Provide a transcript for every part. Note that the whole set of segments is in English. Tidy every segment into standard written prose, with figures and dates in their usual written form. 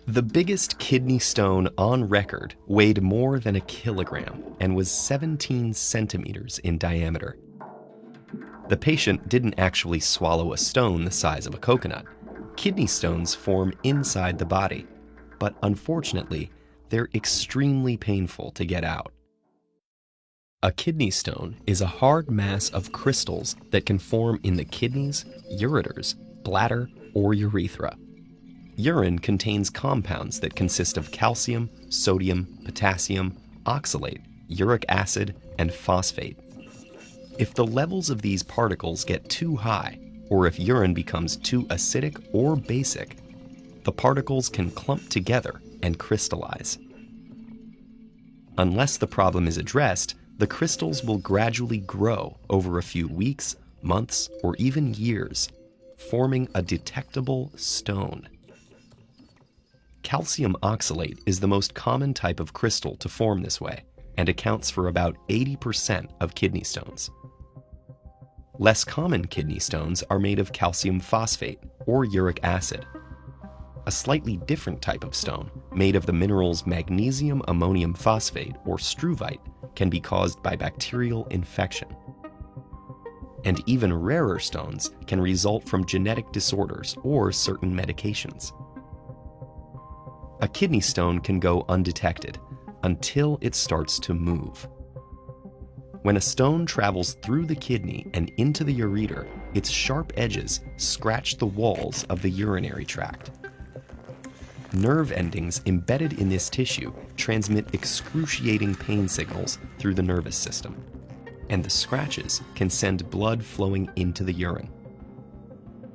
The biggest kidney stone on record weighed more than a kilogram and was 17 centimeters in diameter. The patient didn't actually swallow a stone the size of a coconut. Kidney stones form inside the body, but unfortunately, they're extremely painful to get out. A kidney stone is a hard mass of crystals that can form in the kidneys, ureters, bladder, or urethra. Urine contains compounds that consist of calcium, sodium, potassium, oxalate, uric acid, and phosphate. If the levels of these particles get too high, or if urine becomes too acidic or basic, the particles can clump together and crystallize. Unless the problem is addressed, the crystals will gradually grow over a few weeks, months, or even years, forming a detectable stone. Calcium oxalate is the most common type of crystal to form this way and accounts for about 80% of kidney stones. Less common kidney stones are made of calcium phosphate or uric acid. A slightly different type of stone, made of the minerals magnesium ammonium phosphate or struvite, can be caused by bacterial infection. And even rarer stones can result from genetic disorders or certain medications. A kidney stone can go undetected until it starts to move. When a stone travels through the kidney and into the ureter, its sharp edges scratch the walls of the urinary tract. Nerve endings embedded in this tissue transmit excruciating pain signals through the nervous system, and the scratches can send blood flowing into the urine.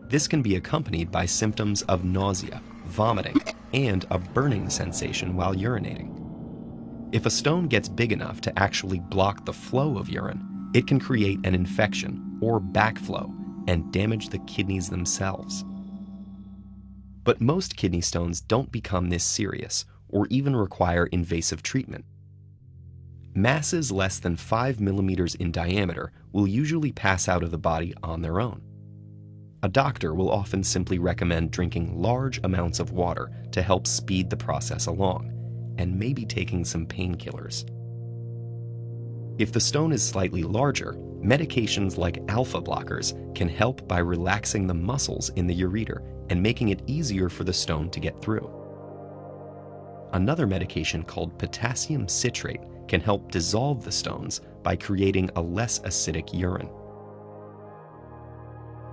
This can be accompanied by symptoms of nausea, vomiting, and a burning sensation while urinating. If a stone gets big enough to actually block the flow of urine, it can create an infection or backflow and damage the kidneys themselves. But most kidney stones don't become this serious or even require invasive treatment. Masses less than 5 millimeters in diameter will usually pass out of the body on their own. A doctor will often simply recommend drinking large amounts of water to help speed the process along, and maybe taking some painkillers. If the stone is slightly larger, medications like alpha blockers can help by relaxing the muscles in the ureter and making it easier for the stone to get through. Another medication called potassium citrate can help dissolve the stones by creating a less acidic urine.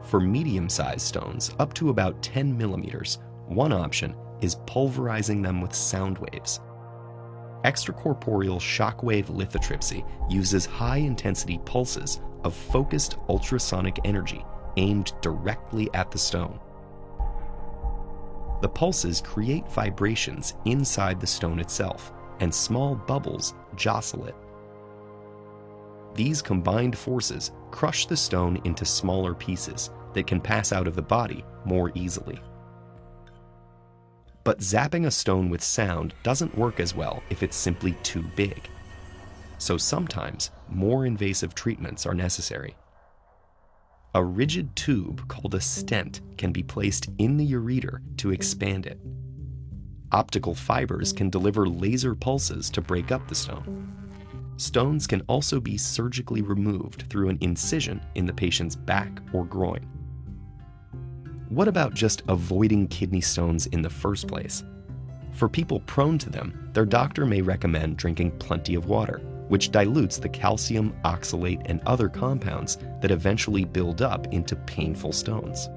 For medium-sized stones, up to about 10 millimeters, one option is pulverizing them with sound waves. Extracorporeal shockwave lithotripsy uses high-intensity pulses of focused ultrasonic energy aimed directly at the stone. The pulses create vibrations inside the stone itself, and small bubbles jostle it. These combined forces crush the stone into smaller pieces that can pass out of the body more easily. But zapping a stone with sound doesn't work as well if it's simply too big. So sometimes more invasive treatments are necessary. A rigid tube called a stent can be placed in the ureter to expand it. Optical fibers can deliver laser pulses to break up the stone. Stones can also be surgically removed through an incision in the patient's back or groin. What about just avoiding kidney stones in the first place? For people prone to them, their doctor may recommend drinking plenty of water, which dilutes the calcium, oxalate, and other compounds that eventually build up into painful stones.